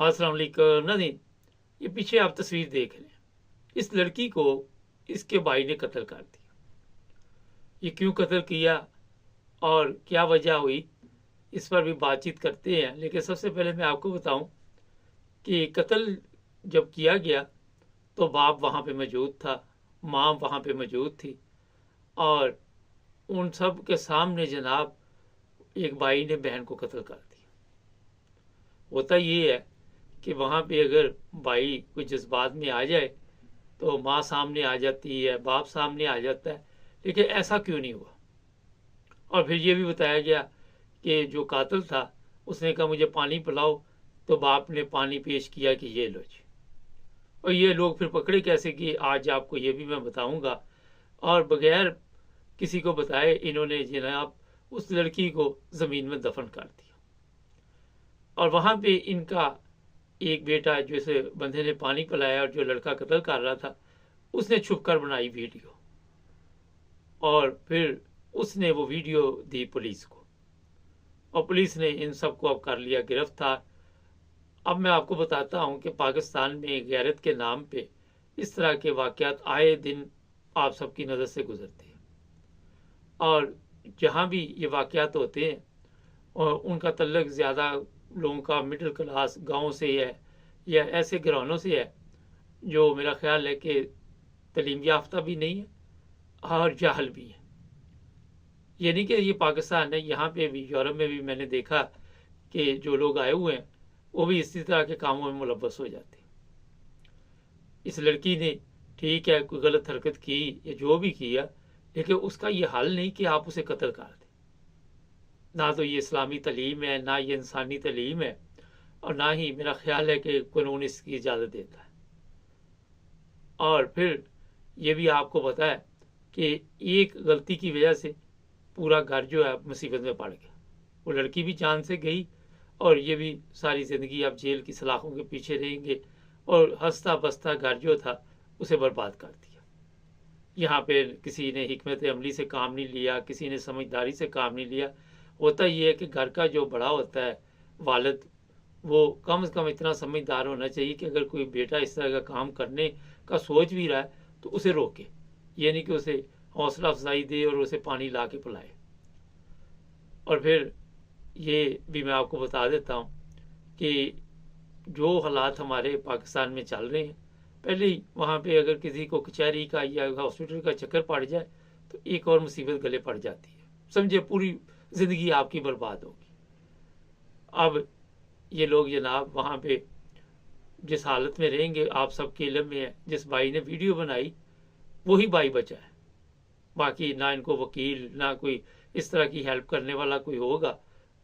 अस्सलाम वालेकुम नाज़रीन, ये पीछे आप तस्वीर देख रहे हैं। इस लड़की को इसके भाई ने कत्ल कर दिया। ये क्यों कत्ल किया और क्या वजह हुई, इस पर भी बातचीत करते हैं। लेकिन सबसे पहले मैं आपको बताऊं कि कत्ल जब किया गया तो बाप वहाँ पे मौजूद था, माँ वहाँ पे मौजूद थी, और उन सब के सामने जनाब एक भाई ने बहन को कत्ल कर दिया। होता ये है कि वहाँ पे अगर भाई कोई जज्बात में आ जाए तो माँ सामने आ जाती है, बाप सामने आ जाता है, लेकिन ऐसा क्यों नहीं हुआ। और फिर ये भी बताया गया कि जो कातिल था उसने कहा मुझे पानी पिलाओ, तो बाप ने पानी पेश किया कि ये लो जी। और ये लोग फिर पकड़े कैसे कि आज आपको ये भी मैं बताऊंगा। और बगैर किसी को बताए इन्होंने जनाब उस लड़की को ज़मीन में दफन कर दिया। और वहाँ पे इनका एक बेटा जैसे बंदे ने पानी पिलाया और जो लड़का कत्ल कर रहा था उसने छुप कर बनाई वीडियो, और फिर उसने वो वीडियो दी पुलिस को, और पुलिस ने इन सबको अब कर लिया गिरफ्तार। अब मैं आपको बताता हूँ कि पाकिस्तान में गैरत के नाम पे इस तरह के वाक़यात आए दिन आप सबकी नज़र से गुजरते हैं, और जहाँ भी ये वाक़यात होते हैं और उनका तल्लक ज़्यादा लोगों का मिडिल क्लास गांव से है या ऐसे घरानों से है जो मेरा ख्याल है कि तालीम याफ्ता भी नहीं है और जाहल भी है। ये नहीं कि ये पाकिस्तान है, यहाँ पे भी यूरोप में भी मैंने देखा कि जो लोग आए हुए हैं वो भी इसी तरह के कामों में मुलव्वस हो जाते हैं। इस लड़की ने ठीक है कोई गलत हरकत की या जो भी किया, लेकिन उसका ये हाल नहीं कि आप उसे कत्ल कर दें। ना तो ये इस्लामी तालीम है, ना ये इंसानी तालीम है, और ना ही मेरा ख्याल है कि कानून इसकी इजाज़त देता है। और फिर ये भी आपको पता है कि एक गलती की वजह से पूरा घर जो है मुसीबत में पड़ गया। वो लड़की भी जान से गई और ये भी सारी ज़िंदगी अब जेल की सलाखों के पीछे रहेंगे, और हंसता बसता घर जो था उसे बर्बाद कर दिया। यहाँ पे किसी ने हिकमत अमली से काम नहीं लिया, किसी ने समझदारी से काम नहीं लिया। होता ये है कि घर का जो बड़ा होता है वालिद, वो कम से कम इतना समझदार होना चाहिए कि अगर कोई बेटा इस तरह का काम करने का सोच भी रहा है तो उसे रोके, ये नहीं कि उसे हौसला अफजाई दे और उसे पानी ला के पिलाए। और फिर ये भी मैं आपको बता देता हूँ कि जो हालात हमारे पाकिस्तान में चल रहे हैं, पहले ही वहाँ पे अगर किसी को कचहरी का या हॉस्पिटल का चक्कर पड़ जाए तो एक और मुसीबत गले पड़ जाती है, समझे पूरी ज़िंदगी आपकी बर्बाद होगी। अब ये लोग जनाब वहाँ पे जिस हालत में रहेंगे आप सबके इल्म में है। जिस भाई ने वीडियो बनाई वही भाई बचा है, बाकी ना इनको वकील ना कोई इस तरह की हेल्प करने वाला कोई होगा,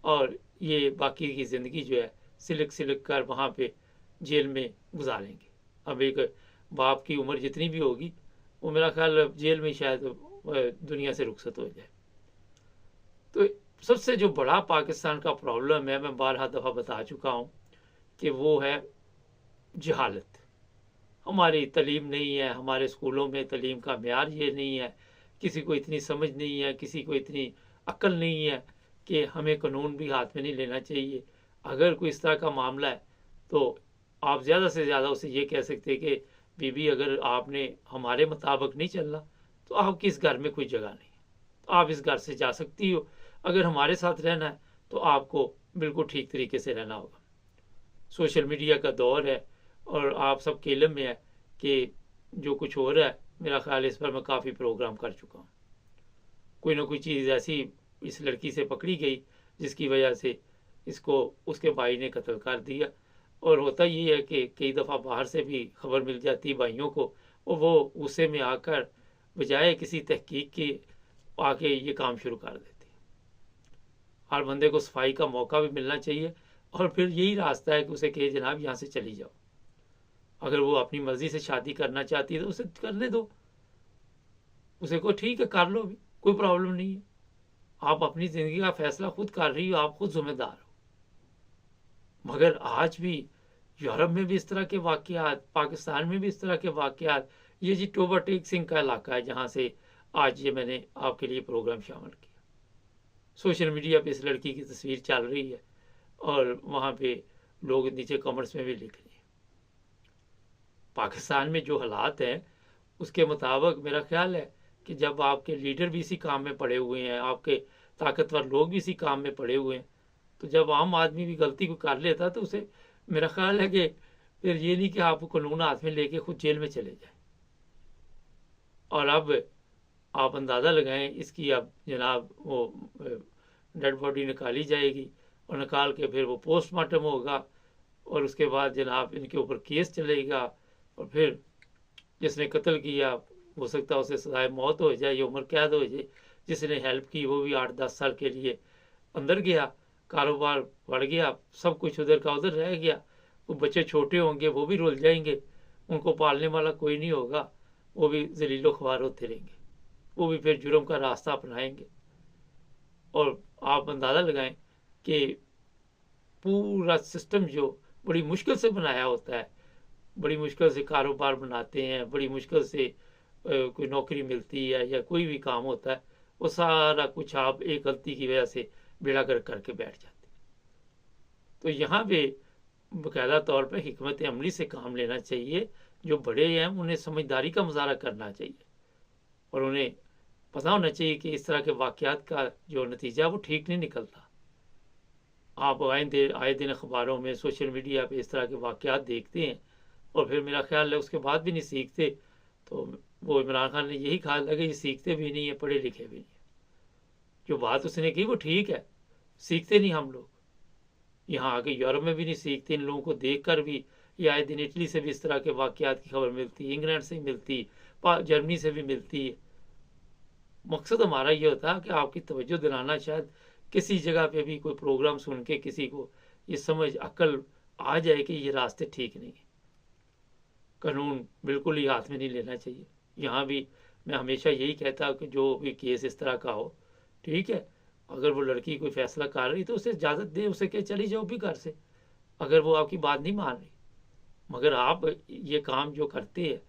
और ये बाकी की ज़िंदगी जो है सिलक सिलक कर वहाँ पे जेल में गुजारेंगे। अब एक बाप की उम्र जितनी भी होगी वो मेरा ख्याल जेल में शायद दुनिया से रुखसत हो जाए। तो सबसे जो बड़ा पाकिस्तान का प्रॉब्लम है, मैं बारहा दफ़ा बता चुका हूँ कि वो है जहालत। हमारी तालीम नहीं है, हमारे स्कूलों में तालीम का मेयार ये नहीं है, किसी को इतनी समझ नहीं है, किसी को इतनी अक्ल नहीं है कि हमें कानून भी हाथ में नहीं लेना चाहिए। अगर कोई इस तरह का मामला है तो आप ज़्यादा से ज़्यादा उसे ये कह सकते हैं कि बीबी अगर आपने हमारे मुताबिक नहीं चलना तो आपकी इस घर में कोई जगह नहीं है, तो आप इस घर से जा सकती हो। अगर हमारे साथ रहना है तो आपको बिल्कुल ठीक तरीके से रहना होगा। सोशल मीडिया का दौर है और आप सबके इल्म में है कि जो कुछ हो रहा है, मेरा ख्याल इस पर मैं काफ़ी प्रोग्राम कर चुका हूँ। कोई ना कोई चीज़ ऐसी इस लड़की से पकड़ी गई जिसकी वजह से इसको उसके भाई ने कत्ल कर दिया। और होता ये है कि कई दफ़ा बाहर से भी खबर मिल जाती है भाइयों को, और वो गुस्से में आकर बजाय किसी तहकीक के आके ये काम शुरू कर देते हैं। हर बंदे को सफाई का मौका भी मिलना चाहिए, और फिर यही रास्ता है कि उसे कहे जनाब यहाँ से चली जाओ। अगर वो अपनी मर्जी से शादी करना चाहती है तो उसे करने दो, उसे को ठीक है कर लो भी, कोई प्रॉब्लम नहीं है। आप अपनी ज़िंदगी का फैसला खुद कर रही हो, आप खुद जिम्मेदार हो। मगर आज भी यूरोप में भी इस तरह के वाक़यात, पाकिस्तान में भी इस तरह के वाक़यात। ये जी टोबा टेक सिंह का इलाका है जहाँ से आज ये मैंने आपके लिए प्रोग्राम शामिल किया। सोशल मीडिया पे इस लड़की की तस्वीर चल रही है और वहाँ पे लोग नीचे कमेंट्स में भी लिख रहे हैं। पाकिस्तान में जो हालात हैं उसके मुताबिक मेरा ख्याल है कि जब आपके लीडर भी इसी काम में पड़े हुए हैं, आपके ताकतवर लोग भी इसी काम में पड़े हुए हैं, तो जब आम आदमी भी गलती को कर लेता तो उसे मेरा ख्याल है कि फिर ये नहीं कि आप कानून हाथ में लेके खुद जेल में चले जाए। और अब आप अंदाज़ा लगाएं इसकी, अब जनाब वो डेड बॉडी निकाली जाएगी और निकाल के फिर वो पोस्टमार्टम होगा और उसके बाद जनाब इनके ऊपर केस चलेगा और फिर जिसने कत्ल किया हो सकता है उसे सजाए मौत हो जाए या उम्र कैद हो जाए। जिसने हेल्प की वो भी 8-10 साल के लिए अंदर गया, कारोबार बढ़ गया, सब कुछ उधर का उधर रह गया। वो बच्चे छोटे होंगे वो भी रुल जाएंगे, उनको पालने वाला कोई नहीं होगा, वो भी जलीलो ख्वार होते रहेंगे, वो भी फिर जुर्म का रास्ता अपनाएंगे। और आप अंदाज़ा लगाएं कि पूरा सिस्टम जो बड़ी मुश्किल से बनाया होता है, बड़ी मुश्किल से कारोबार बनाते हैं, बड़ी मुश्किल से कोई नौकरी मिलती है या कोई भी काम होता है, वो सारा कुछ आप एक गलती की वजह से बेड़ा गर्क करके बैठ जाते हैं। तो यहाँ पे बाकायदा तौर पे हिकमत अमली से काम लेना चाहिए। जो बड़े हैं उन्हें समझदारी का मुजाहरा करना चाहिए और उन्हें पता होना चाहिए कि इस तरह के वाक़यात का जो नतीजा वो ठीक नहीं निकलता। आप आए दिन अखबारों में, सोशल मीडिया पे इस तरह के वाक़यात देखते हैं और फिर मेरा ख्याल है उसके बाद भी नहीं सीखते। तो वो इमरान खान ने यही कहा था कि ये सीखते भी नहीं है, पढ़े लिखे भी नहीं है। जो बात उसने की वो ठीक है, सीखते नहीं हम लोग। यहाँ आके यूरोप में भी नहीं सीखते, इन लोगों को देख कर भी। ये आए दिन इटली से भी इस तरह के वाक़यात की खबर मिलती है, इंग्लैंड से मिलती, जर्मनी से भी मिलती है। मकसद हमारा ये होता है कि आपकी तवज्जो दिलाना, शायद किसी जगह पे भी कोई प्रोग्राम सुन के किसी को ये समझ अक्ल आ जाए कि ये रास्ते ठीक नहीं है। कानून बिल्कुल ही हाथ में नहीं लेना चाहिए। यहाँ भी मैं हमेशा यही कहता हूँ कि जो भी केस इस तरह का हो, ठीक है, अगर वो लड़की कोई फैसला कर रही तो उसे इजाज़त दे, उसे क्या चली जाओ भी घर से, अगर वो आपकी बात नहीं मान रही। मगर आप ये काम जो करते हैं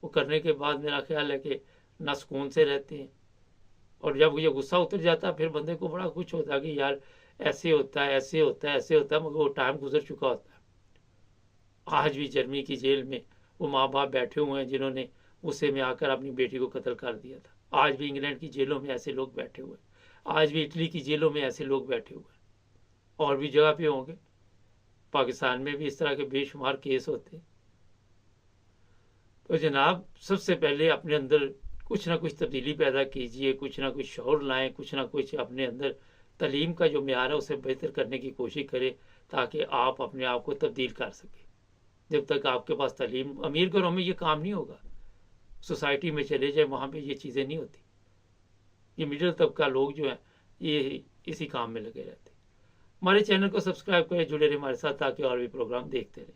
वो करने के बाद मेरा ख्याल है कि ना सुकून से रहते हैं। और जब ये गुस्सा उतर जाता है फिर बंदे को बड़ा कुछ होता है कि यार ऐसे होता है, ऐसे होता है, ऐसे होता है, मगर वो टाइम गुजर चुका होता है। आज भी जर्मनी की जेल में वो माँ बाप बैठे हुए हैं जिन्होंने गुस्से में आकर अपनी बेटी को कत्ल कर दिया था। आज भी इंग्लैंड की जेलों में ऐसे लोग बैठे हुए हैं, आज भी इटली की जेलों में ऐसे लोग बैठे हुए हैं, और भी जगह पे होंगे। पाकिस्तान में भी इस तरह के बेशुमार केस होते हैं। तो जनाब सबसे पहले अपने अंदर कुछ ना कुछ तब्दीली पैदा कीजिए, कुछ ना कुछ शौर लाएं, कुछ ना कुछ अपने अंदर तालीम का जो मेयार है उसे बेहतर करने की कोशिश करें ताकि आप अपने आप को तब्दील कर सकें। जब तक आपके पास तालीम, अमीर घरों में ये काम नहीं होगा, सोसाइटी में चले जाए वहाँ पे ये चीज़ें नहीं होती। ये मिडिल तबका लोग जो हैं ये इसी काम में लगे रहते हैं। हमारे चैनल को सब्सक्राइब करें, जुड़े रहे हमारे साथ ताकि और भी प्रोग्राम देखते रहें।